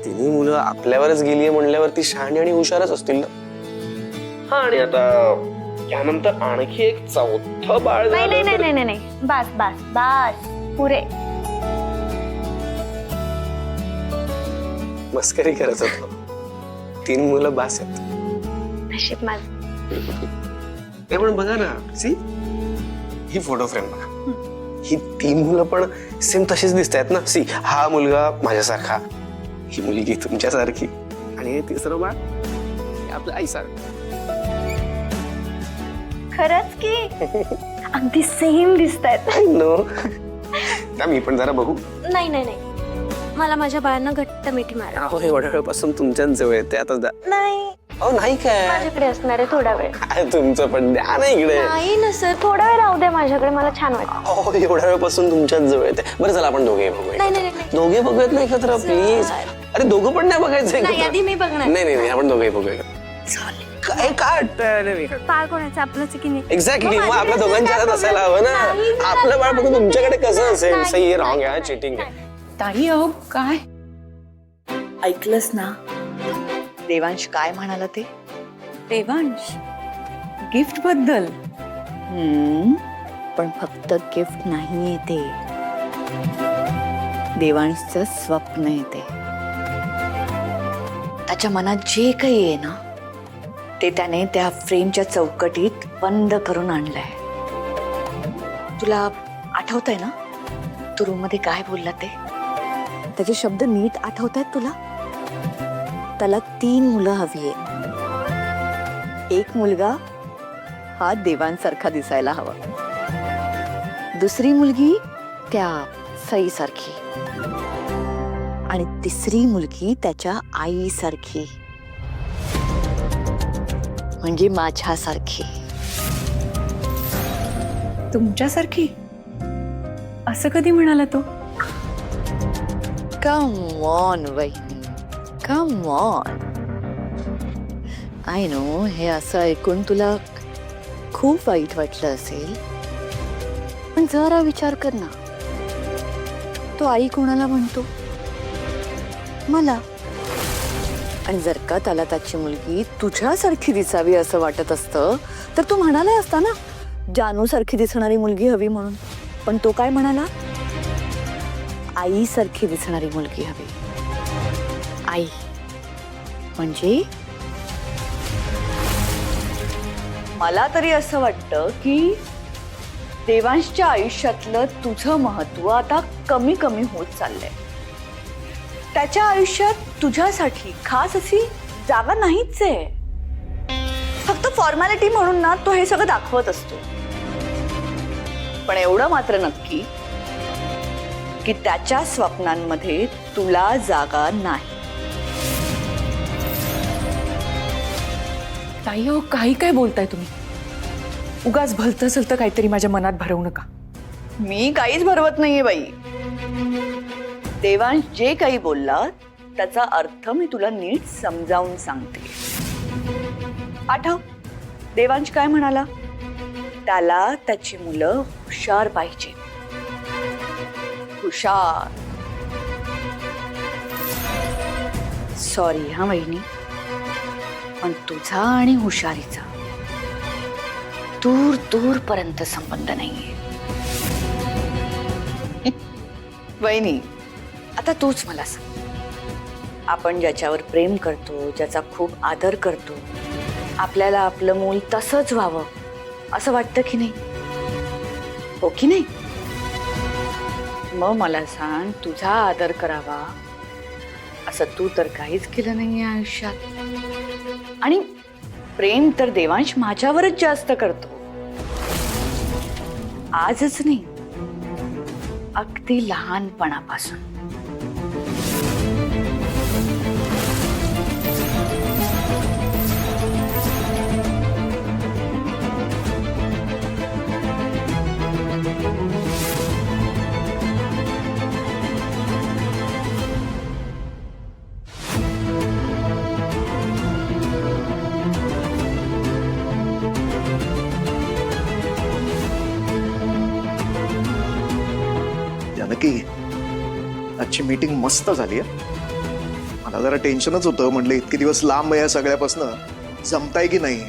तिन्ही मुलं आपल्यावरच गेलीये म्हणल्यावर ती शहाणी आणि हुशारच असतील ना. हा, आणि आता त्यानंतर आणखी एक चौथं बाळ नाही नाही झालं नाही नाही नाही, बस बस बस पुरे. मस्करी करत होतो. 3 मुलं बास आहेत. नशीब माझं. ते पण बघा ना, सी ही फोटो फ्रेम बघा. ही 3 मुलं पण सेम तशीच दिसतायत ना. सी, हा मुलगा माझ्यासारखा, ही मुलगी तुमच्यासारखी, आणि हे तिसरं बाळ आपल्या आईसारखं. खरंच की अगदी सेम दिसतायत. नो ना, मी पण जरा बघू. नाही नाही नाही, मला माझ्या बाळांना घट्ट मिठी मारा. अहो, एवढ्या वेळपासून तुमच्याच जवळ येते आता. नाही, अहो नाही काय, माझ्याकडे असणार आहे थोडा वेळ. तुमचं पण द्या ना इकडे. नाही ना सर, थोडा वेळ राहू द्या माझ्याकडे, मला छान वाटतं. अहो, एवढ्या वेळपासून तुमच्याच जवळ येते. बरं चला आपण दोघे बघूया. नाही नाही नाही, दोघे बघूयात ना एकत्र प्लीज. अरे दोघं पण नाही बघायचं नाही, एकत्र. आधी मी बघणार. नाही नाही, आपण दोघे बघूया. काय काय बाळ कोणाचं, आपलंच की नाही? एक्झॅक्टली, मग आपल्या माझ्याकडे दोघांच्या हातात असणार असायला हवं ना. नाही, नाही, आपलं बाळ बघून तुमच्याकडे कसं असेल? नाही, सही नाही, रॉंग आहे, नाही, चिटिंग आहे. ताई अहो काय ऐकलंस ना देवांश काय म्हणाला ते? देवांश गिफ्ट बद्दल? पण फक्त गिफ्ट नाहीये ते, देवांशचं स्वप्न आहे ते. त्याच्या मनात जे काही आहे ना ते त्याने त्या फ्रेमच्या चौकटीत बंद करून आणलंय. तुला आठवतंय ना तू रूम मध्ये काय बोलला ते? त्याचे शब्द नीट आठवत आहेत तुला? त्याला 3 मुलं हवी आहेत. एक मुलगा हा देवांसारखा दिसायला हवा, दुसरी मुलगी त्या सईसारखी, आणि तिसरी मुलगी त्याच्या आईसारखी, म्हणजे माझ्यासारखी. तुमच्यासारखी? असं कधी म्हणाला तो? कम ऑन वहिनी, कम ऑन. आय नो, हे असं ऐकून तुला खूप वाईट वाटलं असेल, पण जरा विचार कर ना, तो आई कोणाला म्हणतो? मला. आणि जर का त्याला त्याची मुलगी तुझ्यासारखी दिसावी असं वाटत असतं तर तू म्हणाला असता ना जानू सारखी दिसणारी मुलगी हवी म्हणून. पण तो काय म्हणाला? आईसारखी दिसणारी मुलगी हवी. आई म्हणजे मला तरी असं वाटतं की देवांशच्या आयुष्यातलं तुझं महत्व आता कमी कमी होत चाललंय. त्याच्या आयुष्यात तुझ्यासाठी खास अशी जागा नाहीच आहे. फक्त फॉर्मॅलिटी म्हणून ना तो हे सगळं दाखवत असतो. पण एवढं मात्र नक्की की त्याच्या स्वप्नांमध्ये तुला जागा नाही. ताई अहो काही काय बोलताय तुम्ही? उगाच भलतं सलतं काहीतरी माझ्या मनात भरवू नका. मी काहीच भरवत नाहीये बाई. देवांश जे काही बोलला त्याचा अर्थ मी तुला नीट समजावून सांगते. आठव देवांश काय म्हणाला? त्याला त्याची मुलं हुशार पाहिजे. हुशार. सॉरी हा वहिनी, पण तुझा आणि हुशारीचा दूर दूर पर्यंत संबंध नाहीये. वहिनी आता तूच मला सांग, आपण ज्याच्यावर प्रेम करतो, ज्याचा खूप आदर करतो, आपल्याला आपलं मूल तसंच व्हावं असं वाटतं की नाही? हो की नाही? मग मला सांग, तुझा आदर करावा असं तू तर काहीच केलं नाहीये आयुष्यात. आणि प्रेम तर देवांश माझ्यावरच जास्त करतो. आजच नाही, अगदी लहानपणापासून. जानकी, आजची मीटिंग मस्त झाली. मला मला जरा टेन्शनच होतं. म्हटलं इतके दिवस लांब या सगळ्यापासनं जमताय की नाही.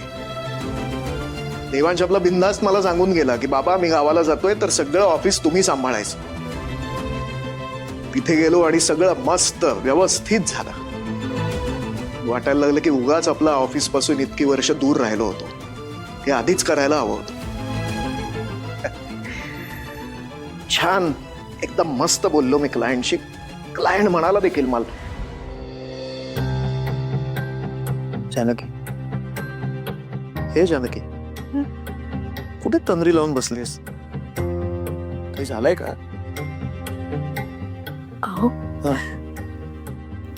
देवांश आपला बिनधास्त मला सांगून गेला की बाबा मी गावाला जातोय तर सगळं ऑफिस तुम्ही सांभाळायचं. तिथे गेलो आणि सगळं मस्त व्यवस्थित झालं. वाटायला लागलं की उगाच आपला ऑफिस पासून इतकी वर्ष दूर राहिलो होतो. हे आधीच करायला हवं होतं. छान एकदम मस्त बोललो मी क्लायंटशी. क्लायंट म्हणाला देखील मला, जानकी हे जानकी कुठे तंद्री लावून बसलीस? काही झालंय का? अहो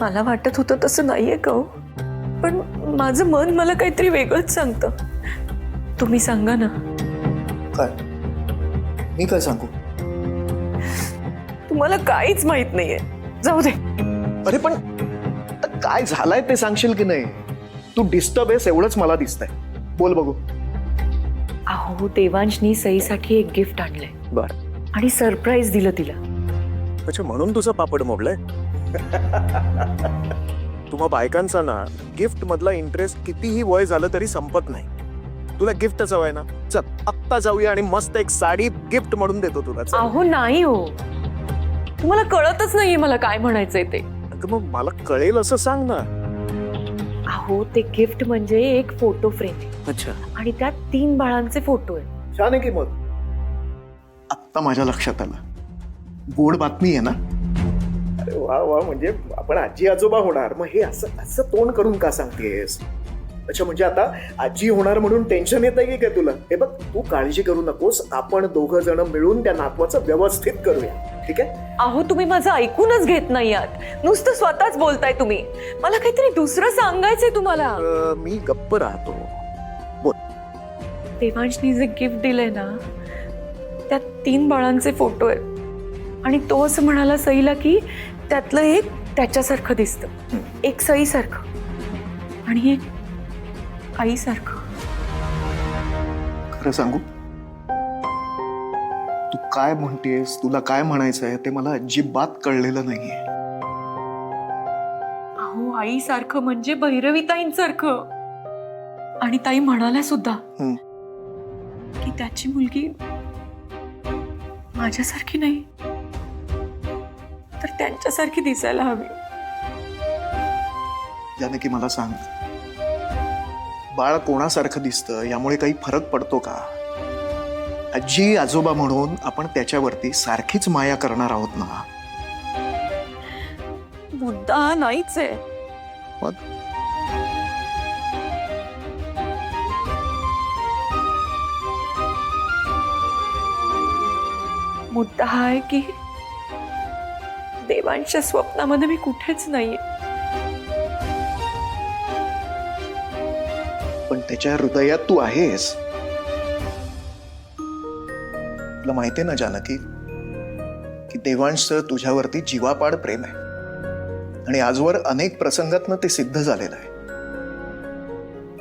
मला वाटत होतं तसं नाहीये का हो, पण माझं मन मला काहीतरी वेगळंच सांगतं. तुम्ही सांगा ना. काय? मी काय सांगू? तुम्हाला काहीच माहित नाहीये. जाऊ दे. अरे पण आता काय झालंय ते सांगशील की नाही? तू डिस्टर्ब आहेस एवढंच मला दिसतंय. बोल बघू. अहो देवांशनी सईसाठी एक गिफ्ट आणलंय बर. आणि सरप्राईज दिलं तिला. अच्छा, म्हणून तुझं पापड मोडलंय. तुम्हा बायकांचा ना गिफ्ट मधला इंटरेस्ट कितीही वय झालं तरी संपत नाही. तुला गिफ्टच हवंय ना, चल आत्ता जाऊया आणि मस्त एक साडी गिफ्ट म्हणून देतो तुला. चल. अहो नाही हो, तुम्हाला कळतच नाहीये मला काय म्हणायचंय ते. अगं मग मला कळेल असं सांग ना. अहो ते गिफ्ट म्हणजे एक फोटो फ्रेम अच्छा, आणि त्यात 3 बाळांचे फोटो आहेत. छान आहे की मग. आत्ता माझ्या लक्षात आलं. गोड बातमी आहे ना. अरे वा वा, म्हणजे आपण आजी आजोबा होणार. मग हे असं असं तोंड करून का सांगतेस? अच्छा, म्हणजे आता आजी होणार म्हणून टेन्शन येत आहे की काय तुला? हे बघ, तू काळजी करू नकोस. आपण दोघं जण मिळून त्या नातवाचं व्यवस्थित करूया, ठीक आहे? अहो तुम्ही माझं ऐकूनच घेत नाही आहात. नुसतं स्वतःच बोलताय तुम्ही. मला काहीतरी दुसरं सांगायचंय तुम्हाला. मी गप्प राहतो. बोल. देवांशनी जे गिफ्ट दिलंय ना त्यात 3 बाळांचे फोटो आहेत आणि तो असं म्हणाला सईला की त्यातलं एक त्याच्यासारखं दिसतं, एक सईसारखं आणि एक आईसारखं. खरं सांगू, तू काय म्हणतेस, तुला काय म्हणायचंय ते मला अजिबात कळलेलं नाहीये. अहो आईसारखं म्हणजे भैरवीताईंसारखं. आणि ताई म्हणाल्या सुद्धा की त्याची मुलगी माझ्यासारखी नाही तर त्यांच्यासारखी दिसायला हवी. जानकी मला सांग, बाळ कोणासारखं दिसतं यामुळे काही फरक पडतो का? आजी आजोबा म्हणून आपण त्याच्यावरती सारखीच माया करणार आहोत ना. मुद्दा नाहीच आहे. मग मुद्दा हा आहे की देवांच्या स्वप्नामध्ये मी कुठेच नाहीये. पण त्याच्या हृदयात तू आहेस. तुला माहितीये ना जानकी की देवांशचं तुझ्यावरती जीवापाड प्रेम आहे आणि आजवर अनेक प्रसंगातनं ते सिद्ध झालेलं आहे.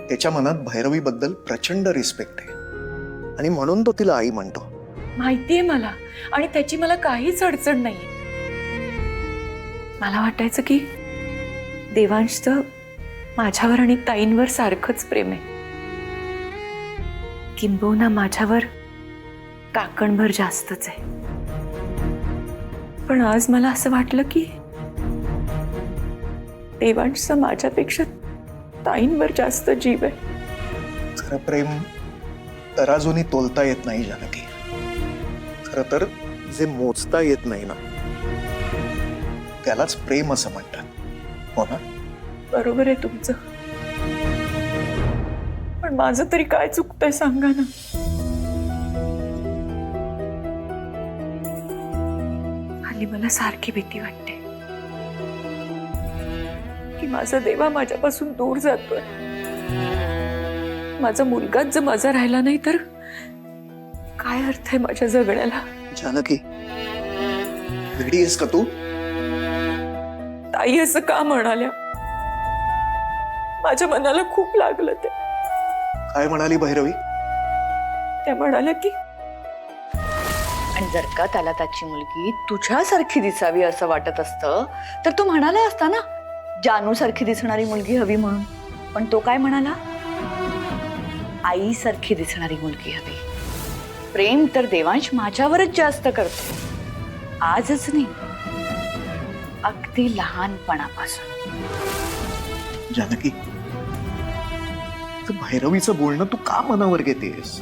त्याच्या मनात भैरवीबद्दल प्रचंड रिस्पेक्ट आहे आणि म्हणून तो तिला आई म्हणतो. माहितीये मला, आणि त्याची मला काहीच अडचण नाहीये. मला वाटायचं की देवांशचं माझ्यावर आणि ताईंवर सारखंच प्रेम आहे, किंबहुना माझ्यावर काकणभर जास्तच आहे. पण आज मला असं वाटलं की देवांशचं माझ्यापेक्षा ताईंवर जास्त जीव आहे. खरं प्रेम तराजूनी तोलता येत नाही जानकी. खरं तर जे मोजता येत नाही ना त्यालाच प्रेम असं म्हणतात, हो ना? बरोबर आहे तुमचं. पण माझं तरी काय चुकतंय सांगा ना. हल्ली मला सारखी भीती वाटते की माझा देवा माझ्यापासून दूर जातोय. माझा मुलगाच जर माझा राहिला नाही तर काय अर्थ आहे माझ्या जगण्याला? जानकी, वेडी आहेस का तू? ताई असं का म्हणाल्या? माझ्या मनाला खूप लागलं ते. काय म्हणाली भैरवी? त्या म्हणाल्या की आणि जर का त्याला त्याची मुलगी तुझ्यासारखी दिसावी असं वाटत असतं तर तू म्हणाला असता ना, जानूसारखी दिसणारी मुलगी हवी म्हणून, पण तो काय म्हणाला? आईसारखी दिसणारी मुलगी हवी. प्रेम तर देवांश माझ्यावरच जास्त करतो, आजच नाही, अगदी लहानपणापासून. जानकी, भैरवीचं बोलणं तू का मनावर घेतेस?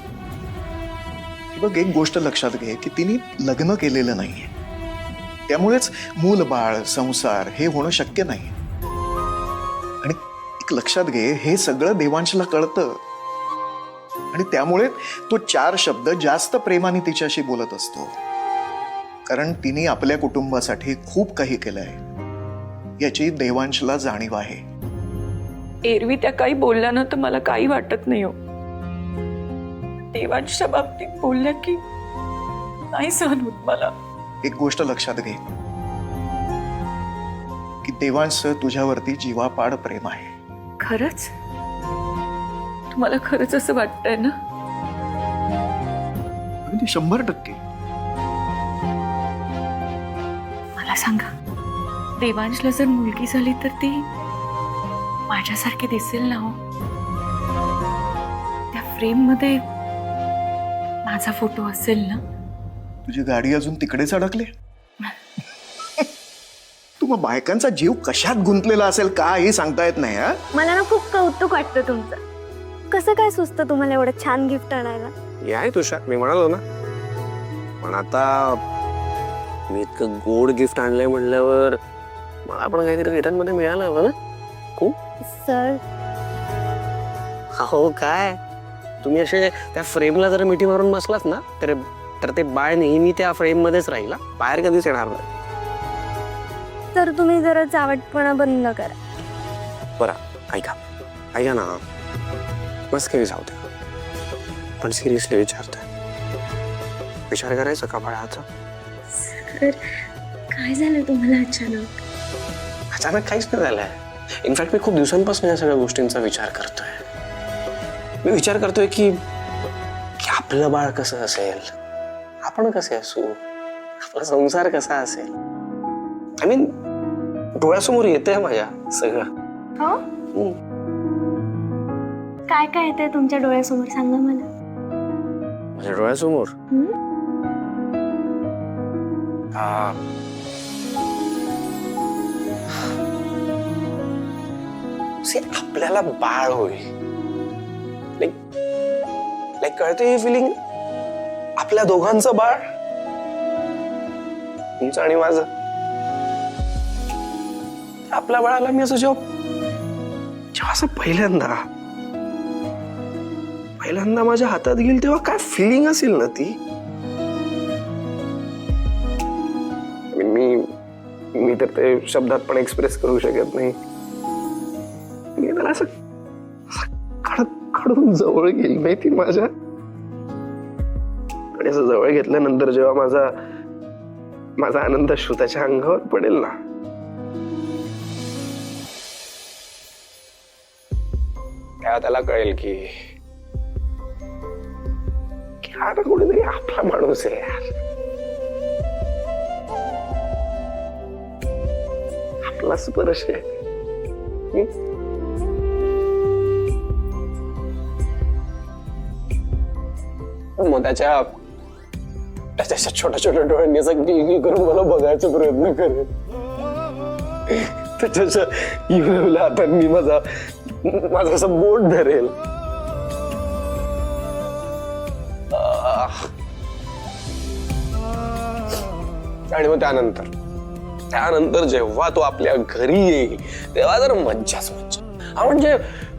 बघ, एक गोष्ट लक्षात घे की तिने लग्न केलेलं नाहीये, त्यामुळेच मूल बाळ संसार हे होणं शक्य नाही. आणि एक लक्षात घे, हे सगळं देवांशला कळतं आणि त्यामुळे तो 4 शब्द जास्त प्रेमाने तिच्याशी बोलत असतो, कारण तिने आपल्या कुटुंबासाठी खूप काही केलंय याची देवांशला जाणीव आहे. एरवी त्या काही बोलल्या ना तर मला काही वाटत नाही हो. देवांशच्या बाबतीत बोलल्या की नाही सहन होत मला. एक गोष्ट लक्षात घे की देवांशचं तुझ्यावरती जीवापाड प्रेम आहे. खरंच? तुम्हाला खरंच असं वाटतंय ना? अगदी 100%. मला सांगा, देवांशला जर मुलगी झाली तर ती माझ्यासारखी दिसेल ना हो? त्या फ्रेम मध्ये माझा फोटो असेल ना? तुझी गाडी अजून तिकडेच अडकले? तू मग बायकांचा जीव कशात गुंतलेला असेल का हे सांगता येत नाही. हा, मला ना खूप कौतुक वाटतं तुमचं. कसं काय सुचतं तुम्हाला एवढं छान गिफ्ट आणायला? याय तुषार, मी म्हणालो ना. पण आता मी इतकं गोड गिफ्ट आणलंय म्हणल्यावर मला पण काहीतरी रिटर्न मध्ये मिळालं हवं ना. खूप सर, हो काय, तुम्ही असे त्या फ्रेमला जर मिठी मारून बसलात ना तर ते बाळ नेहमी त्या फ्रेम मध्येच राहील, बाहेर कधीच येणार नाही. तर तुम्ही जरा चावटपणा बंद करा. बरं, ऐका ना, मस्करी जाऊ द्या, पण सिरियसली विचारतोय, विचार करायचा का बाळाचा? सर, काय झालं तुम्हाला अचानक? अचानक काहीच नाही झालंय. इनफॅक्ट मी खूप दिवसांपासून या सगळ्या गोष्टींचा विचार करतोय. मी विचार करतोय की आपलं बाळ कसं असेल, आपण कसे असू, आपला संसार कसा असेल. आय मीन, डोळ्यासमोर येतंय माझ्या सगळं. हो? काय काय येतंय तुमच्या डोळ्यासमोर, सांगा मला. माझ्या डोळ्यासमोर आपल्याला बाळ होईल. लाईक कळते हे फिलिंग, आपल्या दोघांचं बाळ, तुमचं आणि माझं. आपल्या बाळाला मी असं जेव्हा असं पहिल्यांदा माझ्या हातात घेईल तेव्हा काय फिलिंग असेल ना ती. मी तर ते शब्दात पण एक्सप्रेस करू शकत नाही. मी त्याला असं काढून जवळ घेईल माहिती माझ्या, आणि असं जवळ घेतल्यानंतर जेव्हा माझा आनंद त्याच्या अंगावर पडेल ना, तेव्हा त्याला कळेल की आता कुठेतरी आपला माणूस आहे यार, आपला स्पर्श आहे. मग त्याच्या छोट्या छोट्या डोळ्यांनी असं गिलगिल करून मला बघायचा प्रयत्न करेल. त्याच्या इवल्या हातांनी माझा असं बोट धरेल. आणि मग त्यानंतर जेव्हा तो आपल्या घरी येईल तेव्हा जर मज्जाच मज्जा.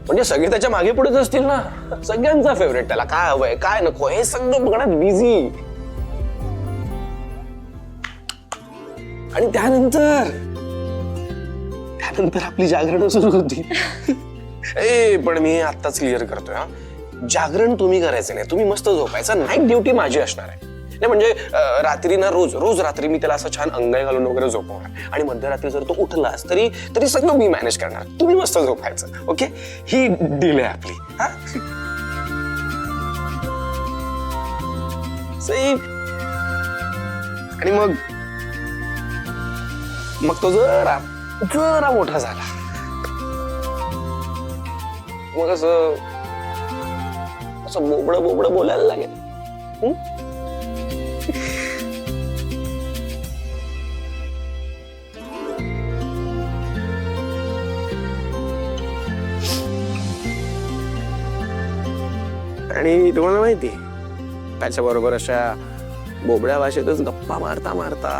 म्हणजे सगळे त्याच्या मागे पुढेच असतील ना, सगळ्यांचा फेवरेट, त्याला काय हवंय काय नको हे सगळं बघण्यात बिझी. आणि त्यानंतर आपली जागरण सुरू होती. पण मी आत्ताच क्लिअर करतोय, जागरण तुम्ही करायचं नाही, तुम्ही मस्त झोपायचं. नाईट ड्युटी माझी असणार आहे. नाही म्हणजे रात्री ना रोज रात्री मी त्याला असं छान अंगाई घालून वगैरे झोपवणार, आणि मध्यरात्री जर तो उठलास तरी सगळं मी मॅनेज करणार, तुम्ही मस्त झोपायचं. ओके, ही डील आहे आपली. आणि मग तो जरा मोठा झाला मग असं असं बोबडं बोबडं बोलायला लागेल. हं? आणि तुम्हाला माहिती त्याच्याबरोबर अशा बोबड्या भाषेतच गप्पा मारता मारता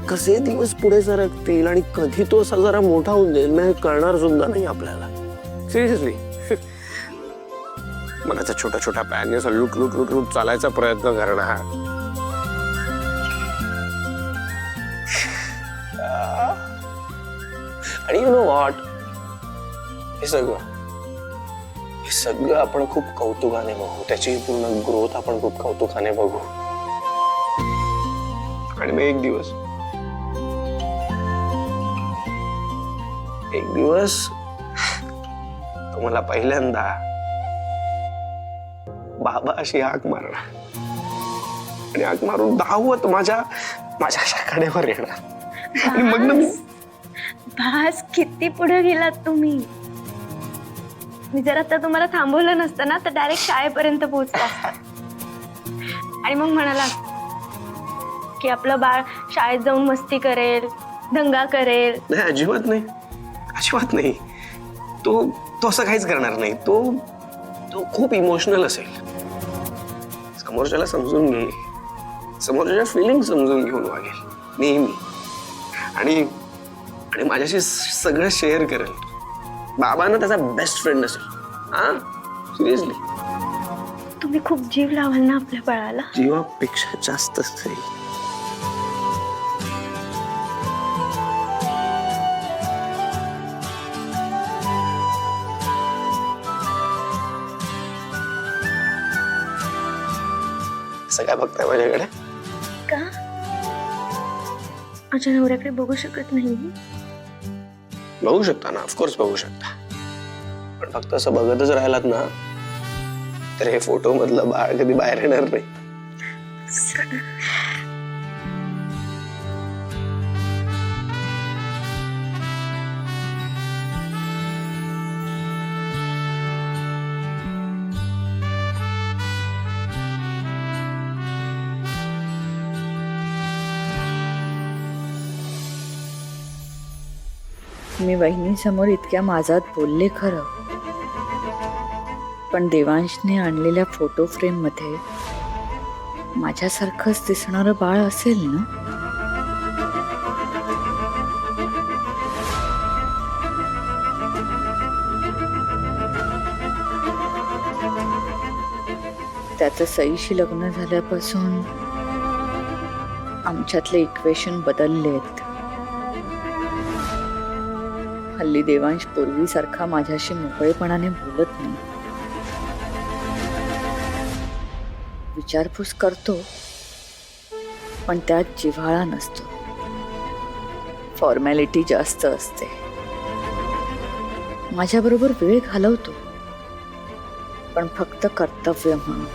कसे दिवस पुढे सरकतील आणि कधी तो असा जरा मोठा होऊन जाईल ना, हे कळणार सुद्धा नाही आपल्याला. सिरियसली मनाचा छोटा छोटा पॅन असं लुट लुट लुट लुट चालायचा प्रयत्न करणार. आणि यु नो व्हॉट, हे सगळं आपण खूप कौतुकाने बघू, त्याची पूर्ण ग्रोथ आपण खूप कौतुकाने बघू. आणि मग एक दिवस तुम्हाला पहिल्यांदा बाबा अशी हाक मारणार आणि हाक मारून धावत माझ्या अशा कडेवर येणार. आणि मग ना मी बास, किती पुढे गेलात तुम्ही. मी जर आता तुम्हाला थांबवलं नसतं ना, तर डायरेक्ट शाळेपर्यंत पोहोचला असतात. आणि मग म्हणाला की आपलं बाळ शाळेत जाऊन मस्ती करेल, दंगा करेल. नाही, अजिबात नाही, अजिबात नाही. तो असं काहीच करणार नाही. तो खूप इमोशनल असेल. समोरच्याला समजून घेईल, समोरच्या फिलिंग समजून घेऊन वागेल नेहमी. आणि माझ्याशी सगळं शेअर करेल. बाबा ना त्याचा बेस्ट फ्रेंड असेल. हा, सिरियसली. तुम्ही खूप जीव लावाल ना आपल्या बाळाला. जीवापेक्षा जास्तच तरी. असं काय बघताय माझ्याकडे? का माझ्या नवऱ्याकडे बघू शकत नाही? बघू शकता ना, ऑफकोर्स बघू शकता. पण फक्त असं बघतच राहिलात ना, तर हे फोटो मधलं बाळ कधी बाहेर येणार नाही. मी वहिनीसमोर इतक्या माझ्यात बोलले खरं, पण देवांशने आणलेल्या फोटो फ्रेम मध्ये माझ्यासारखंच दिसणारं बाळ असेल ना? त्याचं सईशी लग्न झाल्यापासून आमच्यातले इक्वेशन बदललेत. हल्ली देवांश पूर्वीसारखा माझ्याशी मोकळेपणाने बोलत नाही. विचारपूस करतो, पण त्यात जिव्हाळा नसतो. फॉर्मॅलिटी जास्त असते. माझ्याबरोबर वेळ घालवतो, पण फक्त कर्तव्य म्हणून.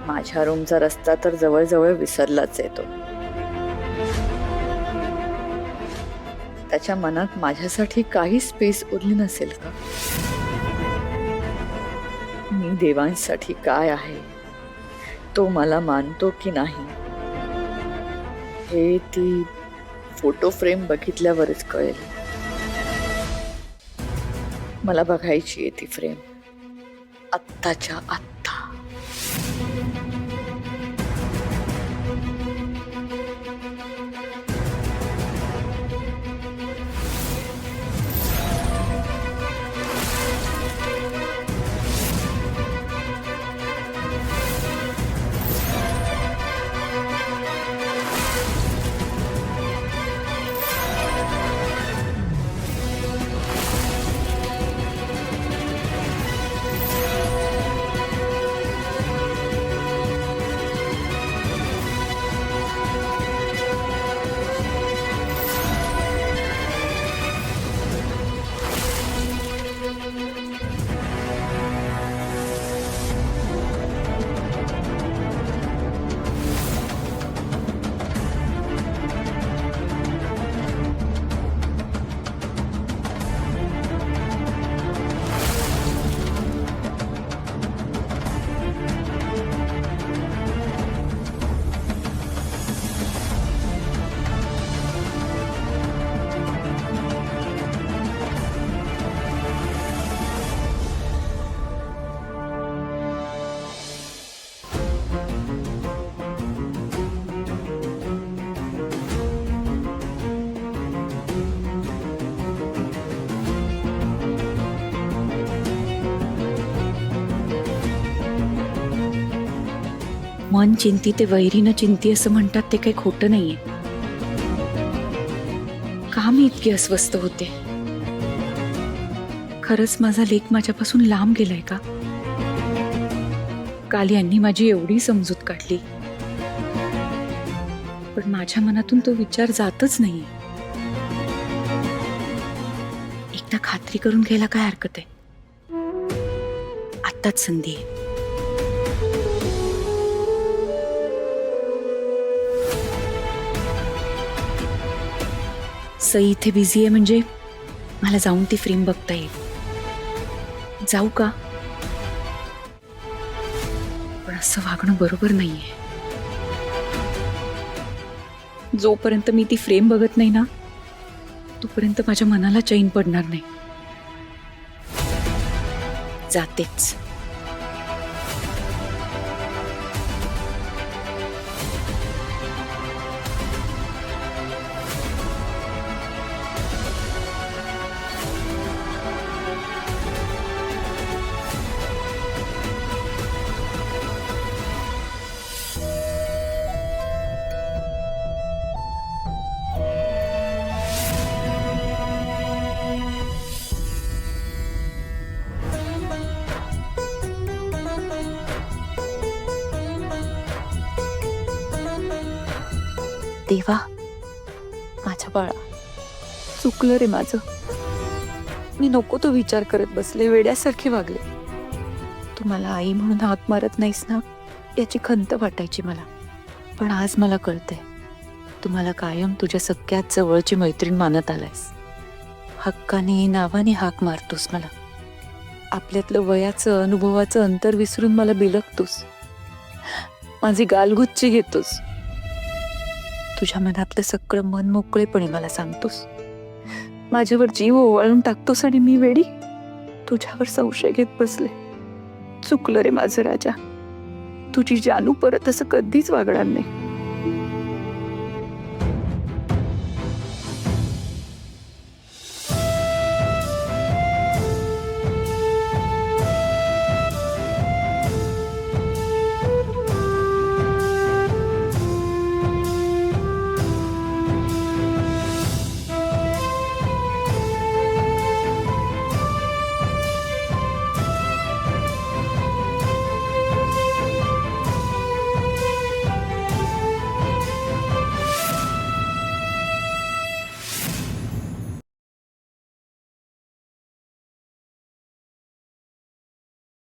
माझ्या रूमचा रस्ता तर जवळजवळ विसरलाच येतो. त्याच्या मनात माझ्यासाठी काही स्पेस उरली नसेल का? मी देवांसाठी काय आहे, तो मला मानतो की नाही, हे ती फोटो फ्रेम बघितल्यावरच कळेल. मला बघायची आहे ती फ्रेम आत्ताच्या आत्ता. मन चिंती ते वैरीनं चिंती असं म्हणतात ते काही खोटं नाहीये. का मी इतकी अस्वस्थ होते? खरंच माझा लेक माझ्यापासून लांब गेलाय का? काल यांनी माझी एवढी समजूत काढली, पण माझ्या मनातून तो विचार जातच नाहीये. एकदा खात्री करून घ्यायला काय हरकत आहे? आत्ताच संधी आहे. सई इथे बिझी आहे म्हणजे मला जाऊन ती फ्रेम बघता येईल. जाऊ का? पण असं वागणं बरोबर नाहीये. जोपर्यंत मी ती फ्रेम बघत नाही ना, तोपर्यंत माझ्या मनाला चैन पडणार नाही. जातेच. देवा, माझ्या बाळा, चुकलं रे माझं. मी नको तो विचार करत बसले, वेड्यासारखे वागले. तू मला आई म्हणून हाक मारत नाहीस ना, याची खंत वाटायची मला. पण आज मला कळतंय, तू मला कायम तुझ्या सगळ्यात जवळची मैत्रीण मानत आलायस. हक्काने नावाने हाक मारतोस मला. आपल्यातलं वयाचं अनुभवाचं अंतर विसरून मला बिलगतोस. माझी गालगुच्ची घेतोस. तुझ्या मनातलं सगळं मन मोकळेपणे मला सांगतोस. माझ्यावर जीव ओवाळून टाकतोस आणि मी वेडी तुझ्यावर संशय घेत बसले. चुकलं रे माझं राजा. तुझी जानू परत असं कधीच वागणार नाही.